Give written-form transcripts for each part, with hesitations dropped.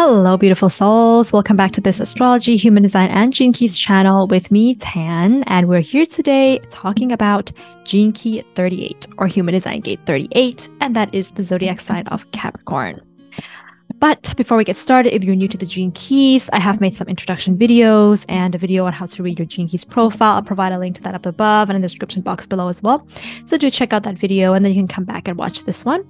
Hello, beautiful souls. Welcome back to this Astrology, Human Design, and Gene Keys channel with me, Tan. And we're here today talking about Gene Key 38 or Human Design Gate 38, and that is the zodiac sign of Capricorn. But before we get started, if you're new to the Gene Keys, I have made some introduction videos and a video on how to read your Gene Keys profile. I'll provide a link to that up above and in the description box below as well. So do check out that video and then you can come back and watch this one.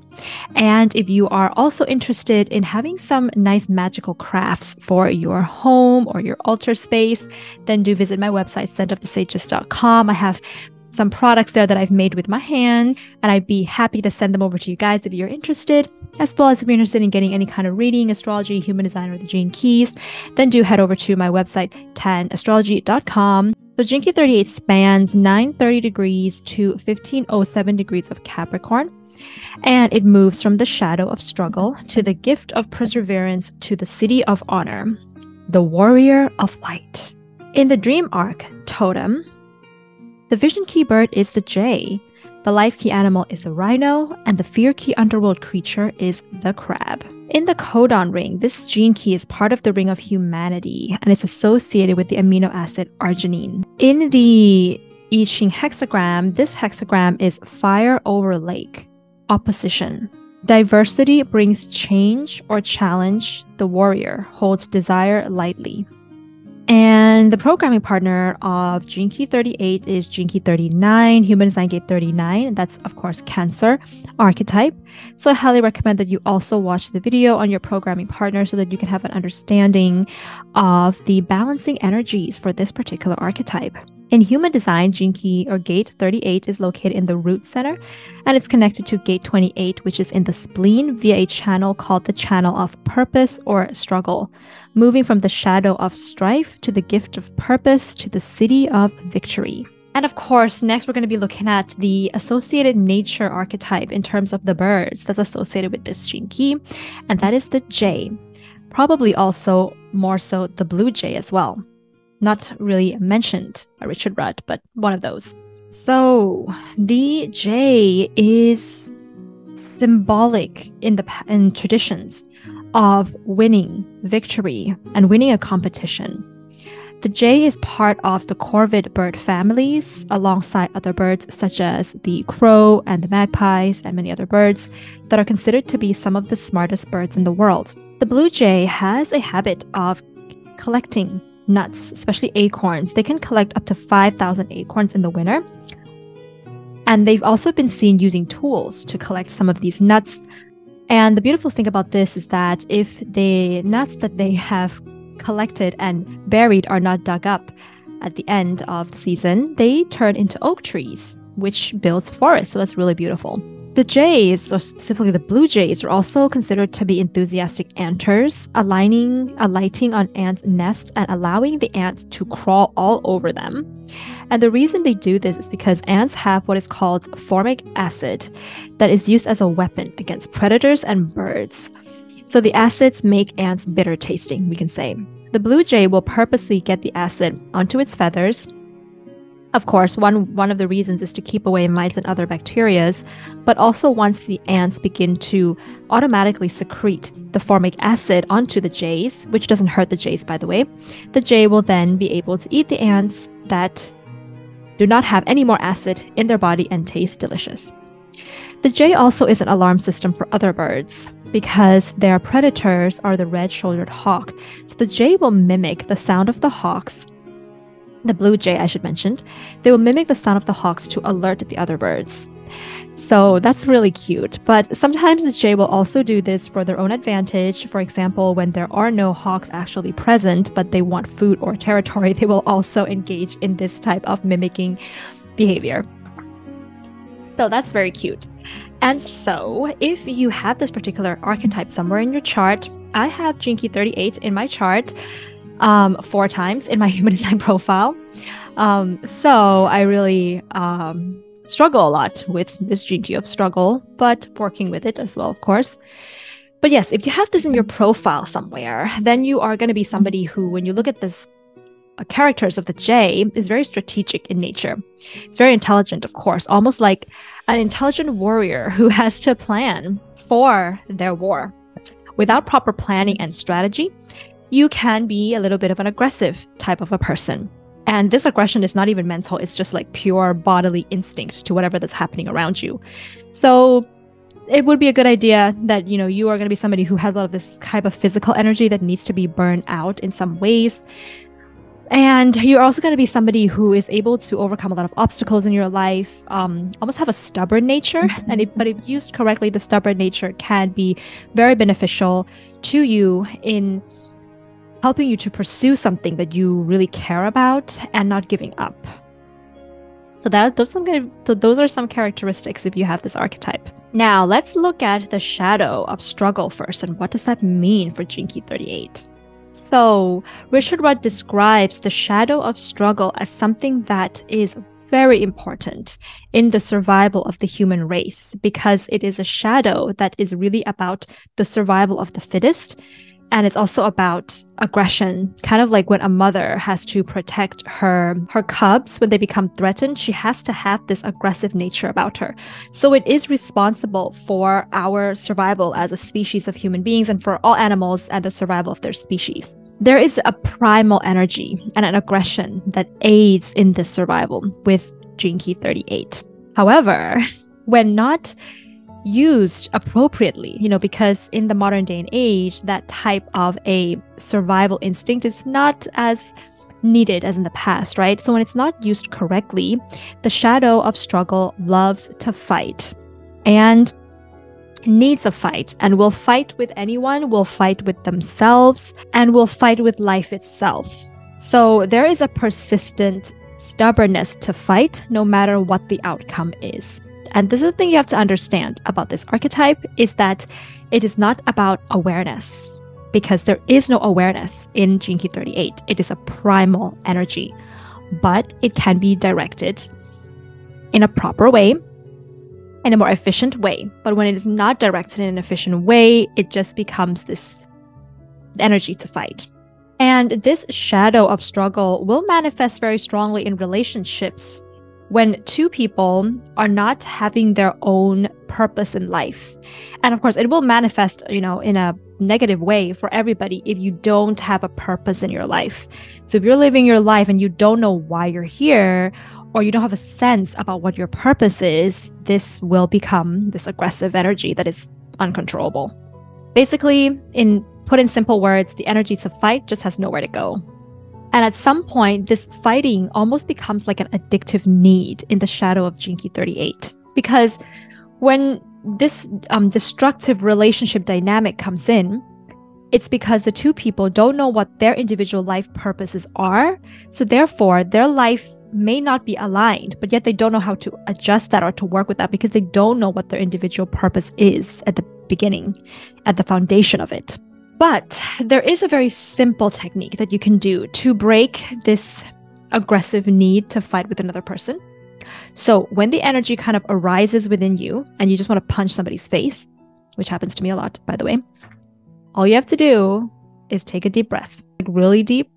And if you are also interested in having some nice magical crafts for your home or your altar space, then do visit my website, scentofthesages.com. I have some products there that I've made with my hands, and I'd be happy to send them over to you guys if you're interested, as well as if you're interested in getting any kind of reading, astrology, human design, or the Gene Keys, then do head over to my website, tanastrology.com. So Gene Key 38 spans 930 degrees to 1507 degrees of Capricorn, and it moves from the shadow of struggle to the gift of perseverance to the siddhi of honor, the warrior of light. In the dream arc, Totem, the vision key bird is the jay, the life key animal is the rhino, and the fear key underworld creature is the crab. In the codon ring, this gene key is part of the ring of humanity, and it's associated with the amino acid arginine. In the I-CHING hexagram, this hexagram is fire over lake, opposition. Diversity brings change or challenge. The warrior holds desire lightly. And the programming partner of Gene Key 38 is Gene Key 39, Human Design Gate 39. That's, of course, Cancer archetype. So I highly recommend that you also watch the video on your programming partner so that you can have an understanding of the balancing energies for this particular archetype. In Human Design, Gene Key or Gate 38 is located in the root center, and it's connected to Gate 28, which is in the spleen via a channel called the channel of purpose or struggle, moving from the shadow of strife to the gift of purpose to the siddhi of victory. And of course, next we're going to be looking at the associated nature archetype in terms of the birds that's associated with this Gene Key, and that is the jay. Probably also more so the blue jay as well. Not really mentioned by Richard Rudd, but one of those. So the jay is symbolic in traditions of winning, victory, and winning a competition. The jay is part of the corvid bird families alongside other birds such as the crow and the magpies and many other birds that are considered to be some of the smartest birds in the world. The blue jay has a habit of collecting nuts, especially acorns. They can collect up to 5,000 acorns in the winter. And they've also been seen using tools to collect some of these nuts. And the beautiful thing about this is that if the nuts that they have collected and buried are not dug up at the end of the season, they turn into oak trees, which builds forests. So that's really beautiful. The jays, or specifically the blue jays, are also considered to be enthusiastic anters, alighting on ants' nests and allowing the ants to crawl all over them. And the reason they do this is because ants have what is called formic acid that is used as a weapon against predators and birds. So the acids make ants bitter tasting, we can say. The blue jay will purposely get the acid onto its feathers. Of course, one of the reasons is to keep away mites and other bacteria, but also once the ants begin to automatically secrete the formic acid onto the jays, which doesn't hurt the jays, by the way, the jay will then be able to eat the ants that do not have any more acid in their body and taste delicious. The jay also is an alarm system for other birds because their predators are the red-shouldered hawk. So the jay will mimic the sound of the hawks. The blue jay, I should mention, they will mimic the sound of the hawks to alert the other birds. So that's really cute. But sometimes the jay will also do this for their own advantage. For example, when there are no hawks actually present, but they want food or territory, they will also engage in this type of mimicking behavior. So that's very cute. And so if you have this particular archetype somewhere in your chart, I have Gene Key 38 in my chart. 4 times in my human design profile. So I really struggle a lot with this Gene Key of struggle, but working with it as well, of course. But yes, if you have this in your profile somewhere, then you are going to be somebody who, when you look at this characters of the jay, is very strategic in nature. It's very intelligent, of course, almost like an intelligent warrior who has to plan for their war. without proper planning and strategy, you can be a little bit of an aggressive type of a person. And this aggression is not even mental. It's just like pure bodily instinct to whatever that's happening around you. So it would be a good idea that, you know, you are going to be somebody who has a lot of this type of physical energy that needs to be burned out in some ways. And you're also going to be somebody who is able to overcome a lot of obstacles in your life, almost have a stubborn nature. But if used correctly, the stubborn nature can be very beneficial to you in helping you to pursue something that you really care about and not giving up. So those are some characteristics if you have this archetype. Now let's look at the shadow of struggle first, and what does that mean for Gene Key 38? So Richard Rudd describes the shadow of struggle as something that is very important in the survival of the human race, because it is a shadow that is really about the survival of the fittest. And it's also about aggression, kind of like when a mother has to protect her cubs when they become threatened. She has to have this aggressive nature about her. So it is responsible for our survival as a species of human beings and for all animals and the survival of their species. There is a primal energy and an aggression that aids in this survival with Gene Key 38. However, when not used appropriately, you know, because in the modern day and age, that type of a survival instinct is not as needed as in the past, right? So when it's not used correctly, the shadow of struggle loves to fight and needs a fight, and will fight with anyone, will fight with themselves, and will fight with life itself. So there is a persistent stubbornness to fight no matter what the outcome is. And this is the thing you have to understand about this archetype, is that it is not about awareness, because there is no awareness in Gene Key 38. It is a primal energy, but it can be directed in a proper way, in a more efficient way. But when it is not directed in an efficient way, it just becomes this energy to fight. And this shadow of struggle will manifest very strongly in relationships when two people are not having their own purpose in life. And of course, it will manifest, you know, in a negative way for everybody if you don't have a purpose in your life. So if you're living your life and you don't know why you're here, or you don't have a sense about what your purpose is, this will become this aggressive energy that is uncontrollable. Basically, put in simple words, the energy to fight just has nowhere to go. And at some point, this fighting almost becomes like an addictive need in the shadow of Gene Key 38. Because when this destructive relationship dynamic comes in, it's because the two people don't know what their individual life purposes are. So therefore, their life may not be aligned, but yet they don't know how to adjust that or to work with that, because they don't know what their individual purpose is at the beginning, at the foundation of it. But there is a very simple technique that you can do to break this aggressive need to fight with another person. So when the energy kind of arises within you and you just want to punch somebody's face, which happens to me a lot, by the way, all you have to do is take a deep breath, like really deep,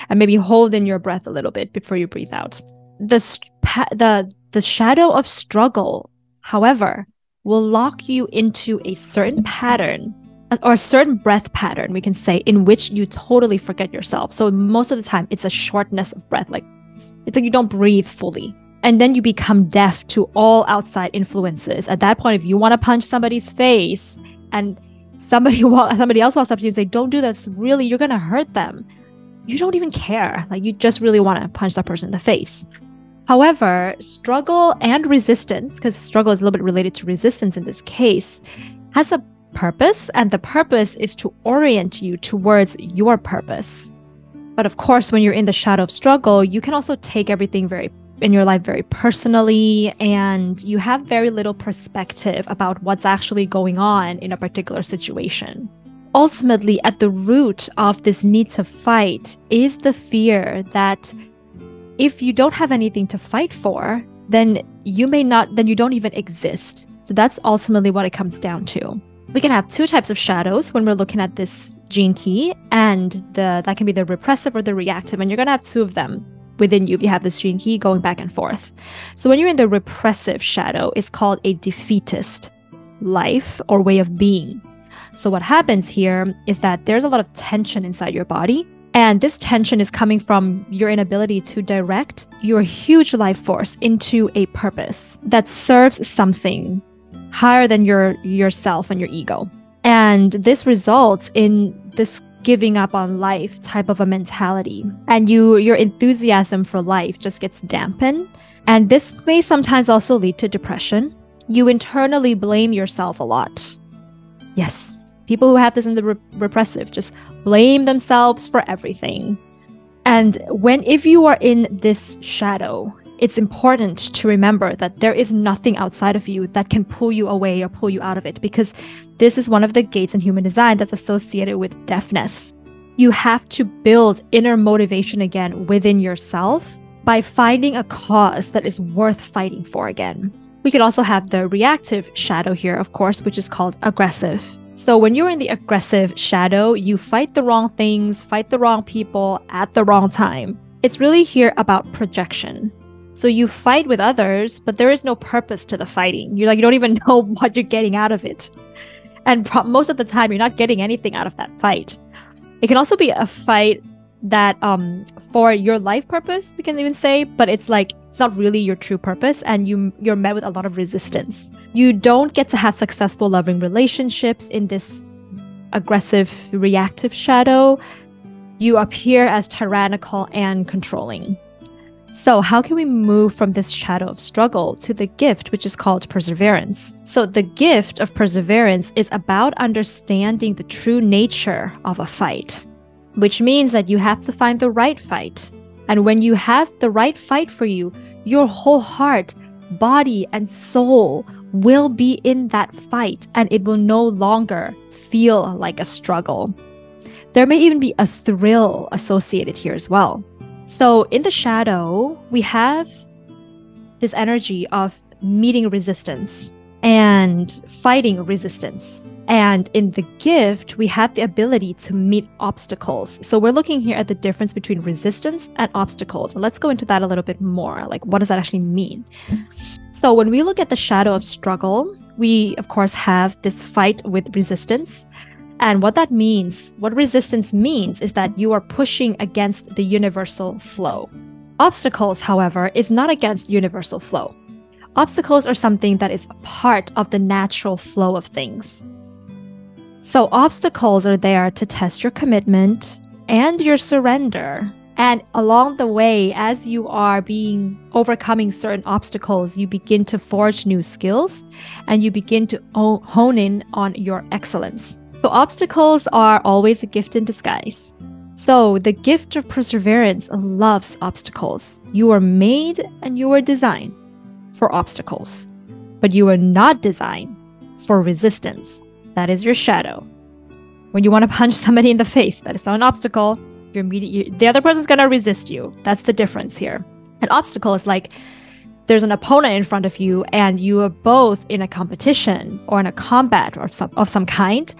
and maybe hold in your breath a little bit before you breathe out. The shadow of struggle, however, will lock you into a certain pattern, or a certain breath pattern, we can say, in which you totally forget yourself. So most of the time, it's a shortness of breath. It's like you don't breathe fully. And then you become deaf to all outside influences. At that point, if you want to punch somebody's face and somebody else walks up to you and say, don't do that, really, you're going to hurt them, you don't even care. Like, you just really want to punch that person in the face. However, struggle and resistance, because struggle is a little bit related to resistance in this case, has a purpose, and the purpose is to orient you towards your purpose. But of course, when you're in the shadow of struggle, you can also take everything in your life very personally, and you have very little perspective about what's actually going on in a particular situation. Ultimately, at the root of this need to fight is the fear that if you don't have anything to fight for, then you don't even exist. So that's ultimately what it comes down to. We can have two types of shadows when we're looking at this gene key, and that can be the repressive or the reactive, and you're going to have two of them within you if you have this gene key going back and forth. So when you're in the repressive shadow, it's called a defeatist life or way of being. So what happens here is that there's a lot of tension inside your body. And this tension is coming from your inability to direct your huge life force into a purpose that serves something higher than yourself and your ego. And this results in this giving up on life type of a mentality. And your enthusiasm for life just gets dampened. And this may sometimes also lead to depression. You internally blame yourself a lot. Yes. People who have this in the repressive just blame themselves for everything. And if you are in this shadow, it's important to remember that there is nothing outside of you that can pull you away or pull you out of it, because this is one of the gates in human design that's associated with deafness. You have to build inner motivation again within yourself by finding a cause that is worth fighting for again. We could also have the reactive shadow here, of course, which is called aggressive. So when you're in the aggressive shadow, you fight the wrong things, fight the wrong people at the wrong time. It's really here about projection. So you fight with others, but there is no purpose to the fighting. You don't even know what you're getting out of it. And most of the time, you're not getting anything out of that fight. It can also be a fight that for your life purpose, we can even say, but it's not really your true purpose, and you're met with a lot of resistance. You don't get to have successful loving relationships in this aggressive reactive shadow. You appear as tyrannical and controlling. So how can we move from this shadow of struggle to the gift, which is called perseverance? So the gift of perseverance is about understanding the true nature of a fight, which means that you have to find the right fight. And when you have the right fight for you, your whole heart, body, and soul will be in that fight, and it will no longer feel like a struggle. There may even be a thrill associated here as well. So in the shadow, we have this energy of meeting resistance and fighting resistance. And in the gift, we have the ability to meet obstacles. So we're looking here at the difference between resistance and obstacles. And let's go into that a little bit more. What does that actually mean? So when we look at the shadow of struggle, we, of course, have this fight with resistance. And what that means, what resistance means, is that you are pushing against the universal flow. Obstacles, however, is not against universal flow. Obstacles are something that is a part of the natural flow of things. So obstacles are there to test your commitment and your surrender. And along the way, as you are overcoming certain obstacles, you begin to forge new skills and you begin to hone in on your excellence. So obstacles are always a gift in disguise. So the gift of perseverance loves obstacles. You are made and you are designed for obstacles, but you are not designed for resistance. That is your shadow. When you want to punch somebody in the face, that is not an obstacle. The other person's going to resist you. That's the difference here. An obstacle is there's an opponent in front of you and you are both in a competition or in a combat of some kind.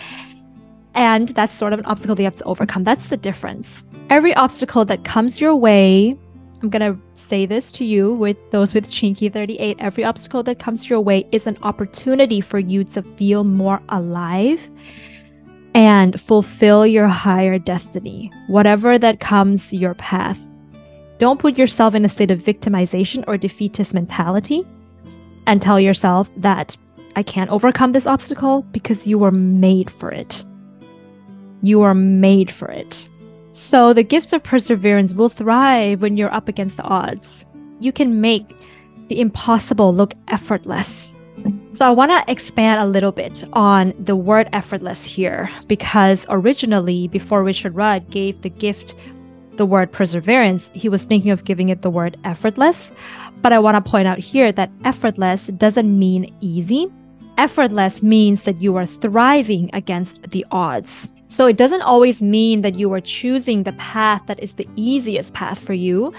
And that's sort of an obstacle that you have to overcome. That's the difference. Every obstacle that comes your way, I'm going to say this to you, with those with Chinky 38, every obstacle that comes your way is an opportunity for you to feel more alive and fulfill your higher destiny, whatever that comes your path. Don't put yourself in a state of victimization or defeatist mentality and tell yourself that I can't overcome this obstacle, because you were made for it. You are made for it. So the gift of perseverance will thrive when you're up against the odds. You can make the impossible look effortless. So I want to expand a little bit on the word effortless here, because originally, before Richard Rudd gave the gift the word perseverance, he was thinking of giving it the word effortless. But I want to point out here that effortless doesn't mean easy. Effortless means that you are thriving against the odds. So it doesn't always mean that you are choosing the path that is the easiest path for you.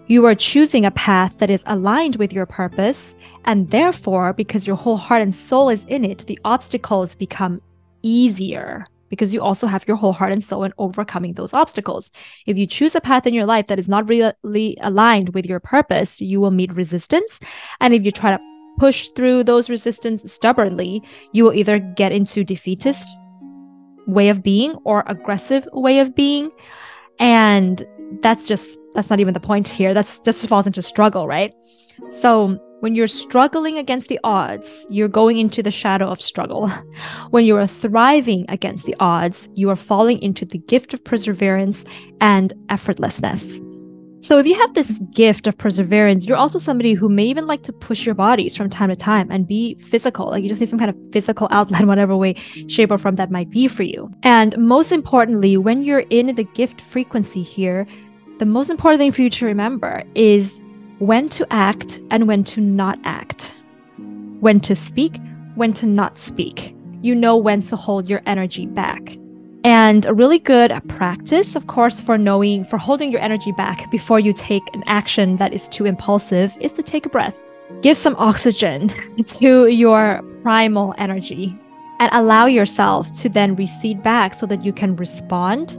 You are choosing a path that is aligned with your purpose, and therefore, because your whole heart and soul is in it, the obstacles become easier because you also have your whole heart and soul in overcoming those obstacles. If you choose a path in your life that is not really aligned with your purpose, you will meet resistance. And if you try to push through those resistance stubbornly, you will either get into defeatist way of being or aggressive way of being. And that's not even the point here. That's just falls into struggle, right? So when you're struggling against the odds, you're going into the shadow of struggle. When you are thriving against the odds, you are falling into the gift of perseverance and effortlessness. So if you have this gift of perseverance, you're also somebody who may even like to push your bodies from time to time and be physical. Like you just need some kind of physical outlet, whatever way, shape, or form that might be for you. And most importantly, when you're in the gift frequency here, the most important thing for you to remember is when to act and when to not act. When to speak, when to not speak. You know when to hold your energy back. And a really good practice, of course, for holding your energy back before you take an action that is too impulsive is to take a breath. Give some oxygen to your primal energy and allow yourself to then recede back so that you can respond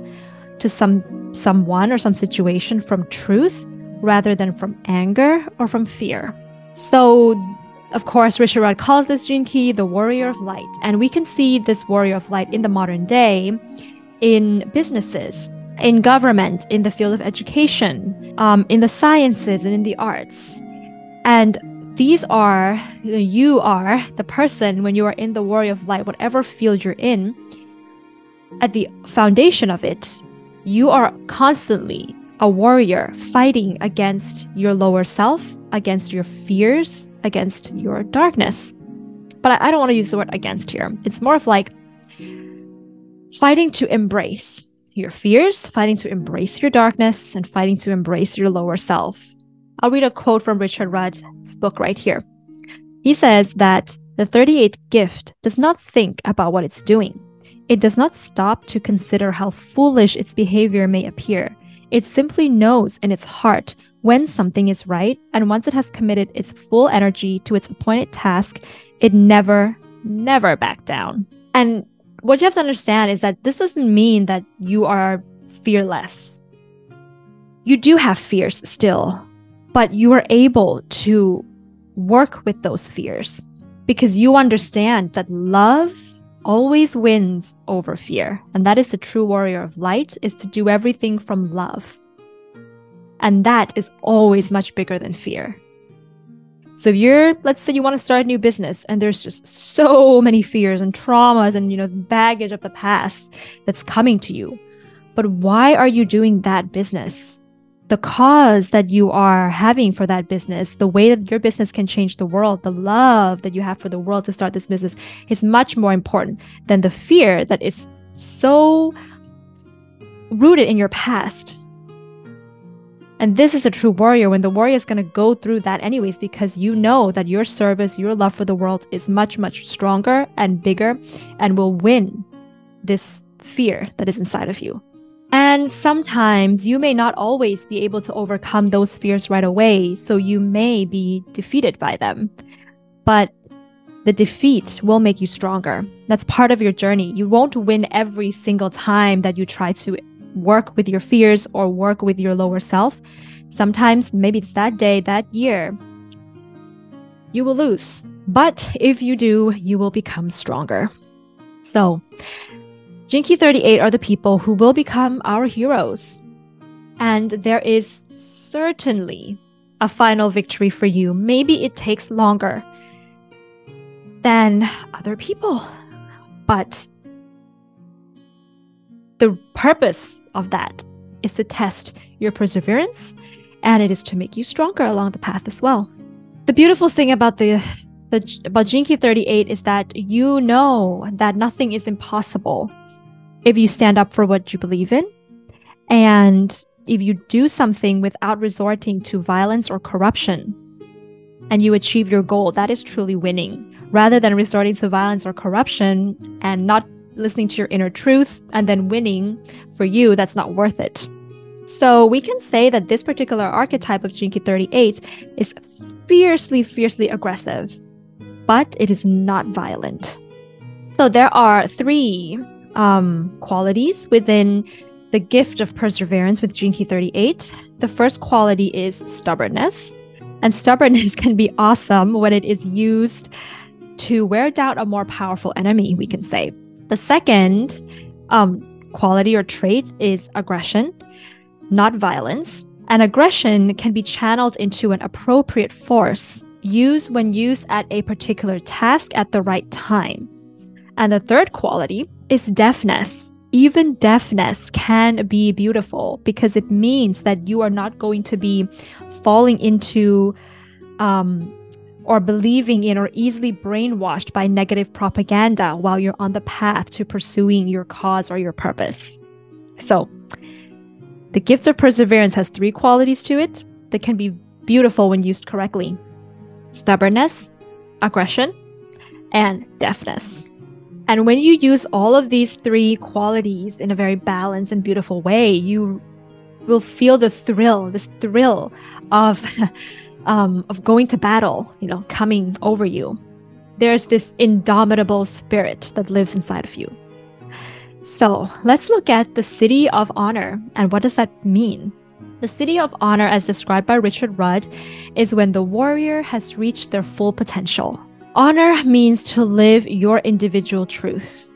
to someone or some situation from truth rather than from anger or from fear. So, of course, Richard calls this gene key the warrior of light. And we can see this warrior of light in the modern day in businesses, in government, in the field of education, in the sciences and in the arts. And you are the person when you are in the warrior of light, whatever field you're in, at the foundation of it, you are constantly a warrior fighting against your lower self, against your fears, against your darkness. But I don't want to use the word against here. It's more of like fighting to embrace your fears, fighting to embrace your darkness, and fighting to embrace your lower self. I'll read a quote from Richard Rudd's book right here. He says that the 38th gift does not think about what it's doing. It does not stop to consider how foolish its behavior may appear. It simply knows in its heart when something is right, and once it has committed its full energy to its appointed task, it never back down. And what you have to understand is that this doesn't mean that you are fearless. You do have fears still, but you are able to work with those fears because you understand that love always wins over fear. And that is the true warrior of light, is to do everything from love. And that is always much bigger than fear. So if let's say you want to start a new business and there's just so many fears and traumas and, baggage of the past that's coming to you. But why are you doing that business? The cause that you are having for that business, the way that your business can change the world, the love that you have for the world to start this business is much more important than the fear that is so rooted in your past. And this is a true warrior, when the warrior is going to go through that anyways, because you know that your service, your love for the world is much, much stronger and bigger and will win this fear that is inside of you. And sometimes you may not always be able to overcome those fears right away, so you may be defeated by them. But the defeat will make you stronger. That's part of your journey. You won't win every single time that you try to work with your fears or work with your lower self. Sometimes, maybe it's that day, that year, you will lose. But if you do, you will become stronger. So, Gene Key 38 are the people who will become our heroes. And there is certainly a final victory for you. Maybe it takes longer than other people, but the purpose of that is to test your perseverance, and it is to make you stronger along the path as well. The beautiful thing about about Gene Key 38 is that you know that nothing is impossible if you stand up for what you believe in, and if you do something without resorting to violence or corruption, and you achieve your goal, that is truly winning. Rather than resorting to violence or corruption and not listening to your inner truth and then winning, for you, that's not worth it. So we can say that this particular archetype of Gene Key 38 is fiercely, fiercely aggressive, but it is not violent. So there are three qualities within the gift of perseverance with Gene Key 38. The first quality is stubbornness. And stubbornness can be awesome when it is used to wear down a more powerful enemy, we can say. The second quality or trait is aggression, not violence. And aggression can be channeled into an appropriate force used when used at a particular task at the right time. And the third quality is deafness. Even deafness can be beautiful because it means that you are not going to be falling into or believing in or easily brainwashed by negative propaganda while you're on the path to pursuing your cause or your purpose. So, the gift of perseverance has 3 qualities to it that can be beautiful when used correctly: stubbornness, aggression, and deafness. And when you use all of these 3 qualities in a very balanced and beautiful way, you will feel this thrill of going to battle, coming over you. There's this indomitable spirit that lives inside of you. So let's look at the Siddhi of Honor. And what does that mean? The Siddhi of Honor, as described by Richard Rudd, is when the warrior has reached their full potential. Honor means to live your individual truth.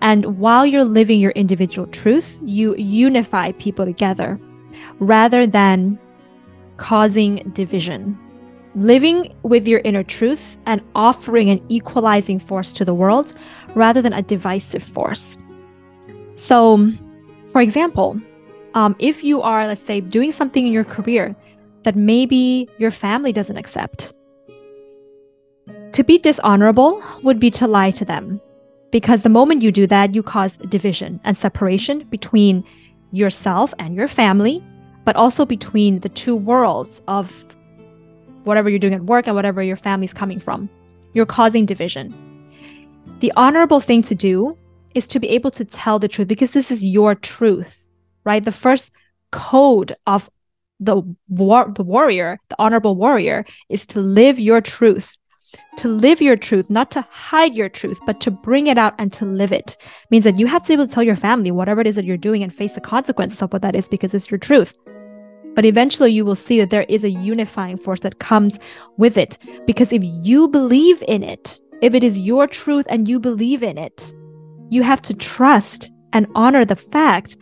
And while you're living your individual truth, you unify people together rather than causing division. Living with your inner truth and offering an equalizing force to the world rather than a divisive force. So, for example, if you are, let's say, doing something in your career that maybe your family doesn't accept, to be dishonorable would be to lie to them. Because the moment you do that, you cause division and separation between yourself and your family, but also between the 2 worlds of whatever you're doing at work and whatever your family's coming from. You're causing division. The honorable thing to do is to be able to tell the truth, because this is your truth, right? The first code of the warrior, the honorable warrior, is to live your truth. To live your truth, not to hide your truth, but to bring it out and to live it. Means that you have to be able to tell your family whatever it is that you're doing and face the consequences of what that is, because it's your truth. But eventually you will see that there is a unifying force that comes with it. Because if you believe in it, if it is your truth and you believe in it, you have to trust and honor the fact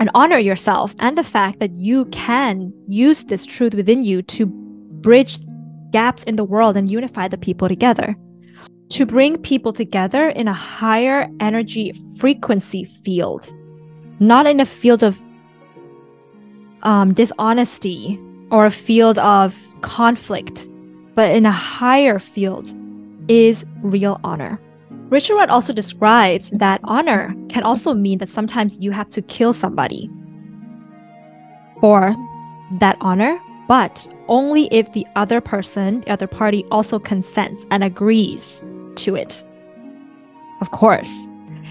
and honor yourself and the fact that you can use this truth within you to bridge gaps in the world and unify the people together. To bring people together in a higher energy frequency field, not in a field of dishonesty or a field of conflict, but in a higher field is real honor. Richard Rudd also describes that honor can also mean that sometimes you have to kill somebody for that honor, but only if the other person, the other party also consents and agrees to it. Of course.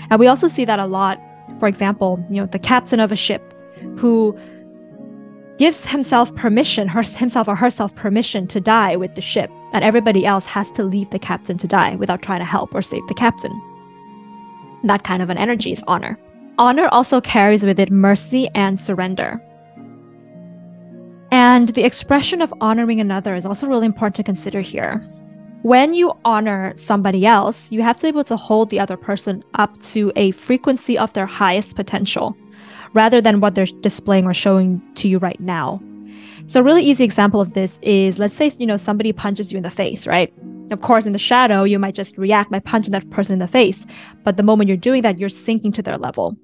And we also see that a lot. For example, the captain of a ship who gives himself permission, himself or herself permission to die with the ship, and everybody else has to leave the captain to die without trying to help or save the captain. That kind of an energy is honor. Honor also carries with it mercy and surrender. And the expression of honoring another is also really important to consider here. When you honor somebody else, you have to be able to hold the other person up to a frequency of their highest potential, rather than what they're displaying or showing to you right now. So a really easy example of this is, let's say, somebody punches you in the face, right? Of course, in the shadow, you might just react by punching that person in the face. But the moment you're doing that, you're sinking to their level.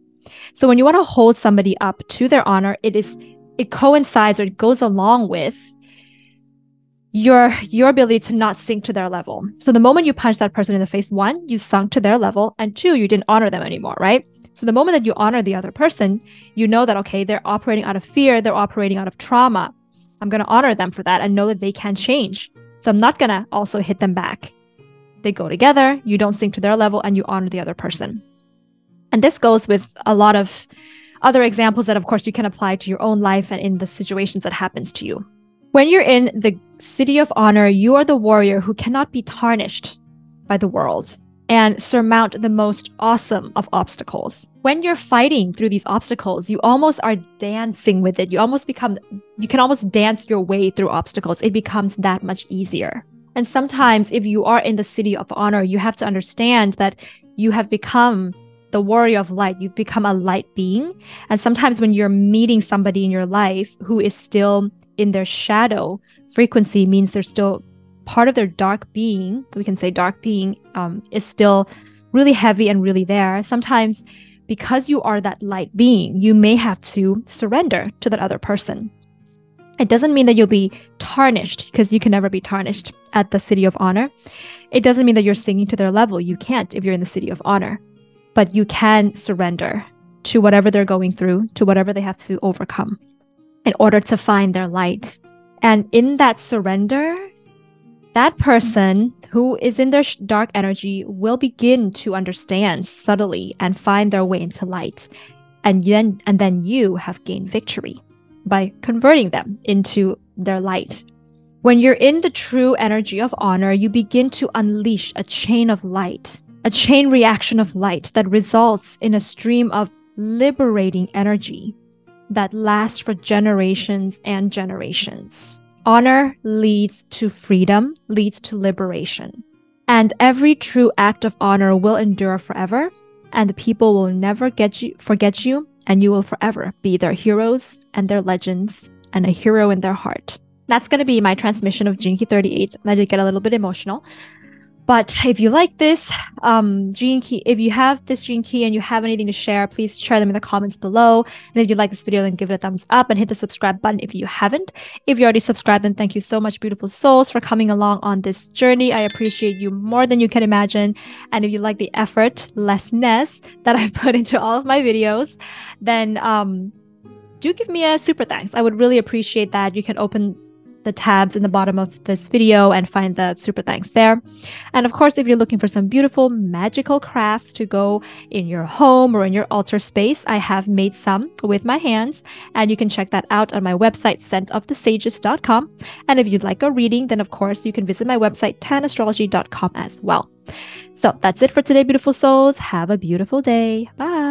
So when you want to hold somebody up to their honor, it coincides or it goes along with your ability to not sink to their level. So the moment you punch that person in the face, 1, you sunk to their level, and 2, you didn't honor them anymore, right? So the moment that you honor the other person, you know that, okay, they're operating out of fear, they're operating out of trauma. I'm going to honor them for that and know that they can change. So I'm not going to also hit them back. They go together, you don't sink to their level, and you honor the other person. And this goes with a lot of other examples that, of course, you can apply to your own life and in the situations that happens to you. When you're in the Siddhi of Honor, you are the warrior who cannot be tarnished by the world and surmount the most awesome of obstacles. When you're fighting through these obstacles, you almost are dancing with it. You can almost dance your way through obstacles. It becomes that much easier. And sometimes if you are in the Siddhi of Honor, you have to understand that you have become the warrior of light. You've become a light being. And sometimes when you're meeting somebody in your life who is still in their shadow frequency, means they're still part of their dark being, we can say dark being is still really heavy and really there. Sometimes because you are that light being, you may have to surrender to that other person. It doesn't mean that you'll be tarnished, because you can never be tarnished at the Siddhi of Honor. It doesn't mean that you're singing to their level. You can't if you're in the Siddhi of Honor. But you can surrender to whatever they're going through, to whatever they have to overcome in order to find their light. And in that surrender, that person who is in their dark energy will begin to understand subtly and find their way into light. And then you have gained victory by converting them into their light. When you're in the true energy of honor, you begin to unleash a chain of light, a chain reaction of light that results in a stream of liberating energy that lasts for generations and generations. Honor leads to freedom, leads to liberation. And every true act of honor will endure forever, and the people will never forget you, and you will forever be their heroes and their legends and a hero in their heart. That's going to be my transmission of Gene Key 38. I did get a little bit emotional. But if you like this Gene Key, if you have this Gene Key and you have anything to share, please share them in the comments below. And if you like this video, then give it a thumbs up and hit the subscribe button if you haven't. If you already subscribed, then thank you so much, beautiful souls, for coming along on this journey. I appreciate you more than you can imagine. And if you like the effortlessness that I put into all of my videos, then do give me a super thanks. I would really appreciate that. You can open the tabs in the bottom of this video and find the super thanks there. And of course, if you're looking for some beautiful magical crafts to go in your home or in your altar space, I have made some with my hands, and you can check that out on my website, scentofthesages.com. And if you'd like a reading, then of course you can visit my website, tanastrology.com as well. So that's it for today, beautiful souls. Have a beautiful day. Bye.